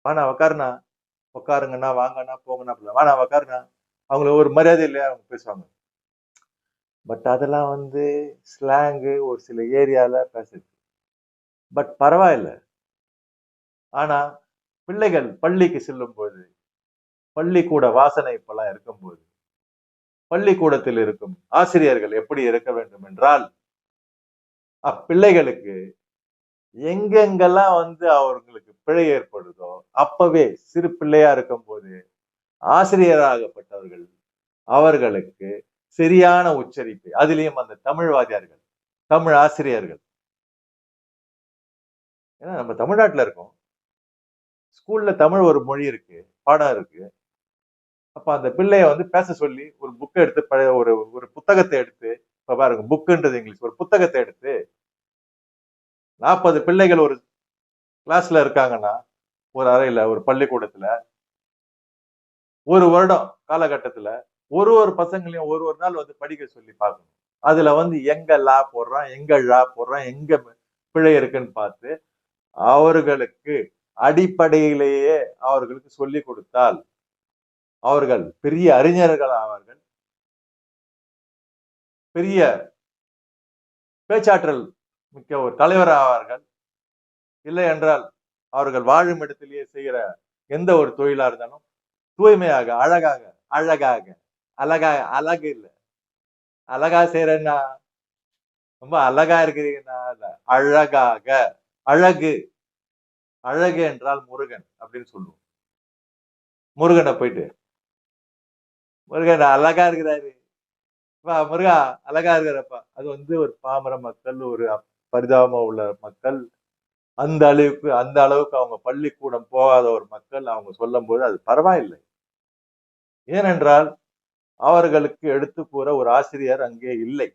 வாண்ணா உக்காருண்ணா, உட்காருங்கண்ணா, வாங்கண்ணா, போங்கண்ணா, அப்படிலாம் வாண்ணா உக்காருண்ணா. அவங்கள ஒரு மரியாதை இல்லையா அவங்க பேசுவாங்க. பட் அதெல்லாம் வந்து ஸ்லாங்கு ஒரு சில ஏரியால பேசுறது. பட் பரவாயில்ல. ஆனா பிள்ளைகள் பள்ளிக்கு செல்லும்போது, பள்ளிக்கூட வாசனை இப்பல்லாம் இருக்கும்போது, பள்ளிக்கூடத்தில் இருக்கும் ஆசிரியர்கள் எப்படி இருக்க வேண்டும் என்றால், அப்பிள்ளைகளுக்கு எங்கெங்கெல்லாம் வந்து அவர்களுக்கு பிழை ஏற்படுதோ, அப்பவே சிறு பிள்ளையா இருக்கும்போது, ஆசிரியராகப்பட்டவர்கள் அவர்களுக்கு சரியான உச்சரிப்பு. அதிலேயும் அந்த தமிழ் வாத்தியார்கள், தமிழ் ஆசிரியர்கள். ஏன்னா நம்ம தமிழ்நாட்டுல இருக்கோம். ஸ்கூல்ல தமிழ் ஒரு மொழி இருக்கு, பாடம் இருக்கு. அப்ப அந்த பிள்ளைய வந்து பேச சொல்லி ஒரு புக் எடுத்து பழைய ஒரு ஒரு புத்தகத்தை எடுத்து, இப்ப பாருங்க புக்குன்றது இங்கிலீஷ். ஒரு புத்தகத்தை எடுத்து 40 பிள்ளைகள் ஒரு கிளாஸ்ல இருக்காங்கன்னா, ஒரு அறையில, ஒரு பள்ளிக்கூடத்துல, ஒரு வருடம் காலகட்டத்துல ஒரு பசங்களையும் ஒரு நாள் வந்து படிக்க சொல்லி பார்க்கணும். அதுல வந்து எங்க லா போடுறான், எங்க ழ போடுறான், எங்க பிழை இருக்குன்னு பார்த்து, அவர்களுக்கு அடிப்படையிலேயே அவர்களுக்கு சொல்லிக் கொடுத்தால், அவர்கள் பெரிய அறிஞர்கள் ஆவார்கள். பெரிய பேச்சாற்றல் மிக்க ஒரு தலைவர் ஆவார்கள். இல்லை என்றால் அவர்கள் வாழும் இடத்திலேயே செய்கிற எந்த ஒரு தொழிலா இருந்தாலும் தூய்மையாக, அழகாக, அழகாக, அழகாக, அழகு இல்ல. அழகா செய்யறேன்னா ரொம்ப அழகா இருக்கிறீங்கன்னா இல்ல. அழகாக, அழகு, அழகு என்றால் முருகன் அப்படின்னு சொல்லுவோம். முருகனை போயிட்டு, முருகன் அழகா இருக்கிறாரு. அப்பா முருகா அழகா இருக்கிறப்பா. அது வந்து ஒரு பாமர மக்கள், ஒரு பரிதாபமா உள்ள மக்கள், அந்த அளவுக்கு அவங்க பள்ளிக்கூடம் போகாத ஒரு மக்கள் அவங்க சொல்லும்போது அது பரவாயில்லை. ஏனென்றால் அவர்களுக்கு எடுத்து கூற ஒரு ஆசிரியர் அங்கே இல்லை.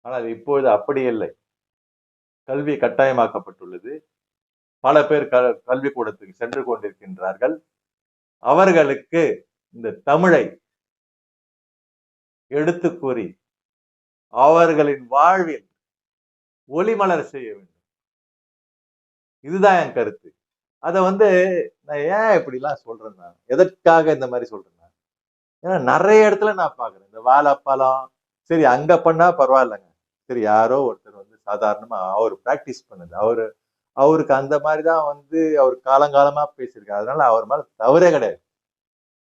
ஆனால் இப்பொழுது அப்படி இல்லை. கல்வி கட்டாயமாக்கப்பட்டுள்ளது. பல பேர் கல்விக்கூடத்துக்கு சென்று கொண்டிருக்கின்றார்கள். அவர்களுக்கு இந்த தமிழை எடுத்து கூறி அவர்களின் வாழ்வில் ஒளிமலர் செய்ய வேண்டும். இதுதான் என் கருத்து. அத வந்து நான் ஏன் இப்படிலாம் சொல்றேன்னா, எதற்காக இந்த மாதிரி சொல்றேன்னா, ஏன்னா நெறைய இடத்துல நான் பார்க்கிறேன். இந்த வாழைப்பழம், சரி அங்க பண்ணா பரவாயில்லங்க. சரி யாரோ ஒருத்தர் வந்து சாதாரணமா அவரு பிராக்டிஸ் பண்ணுது. அவருக்கு அந்த மாதிரிதான் வந்து அவர் காலங்காலமா பேசியிருக்காரு. அதனால அவர் மேல தவறே கிடையாது.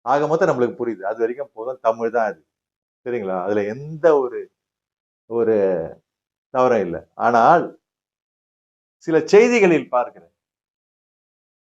ஆக மொத்தம் நம்மளுக்கு புரியுது. அது வரைக்கும் போதும். தமிழ் தான் அது. சரிங்களா? அதுல எந்த ஒரு ஒரு தவறும் இல்ல. ஆனால் சில செய்திகளில் பார்க்கிறேன்.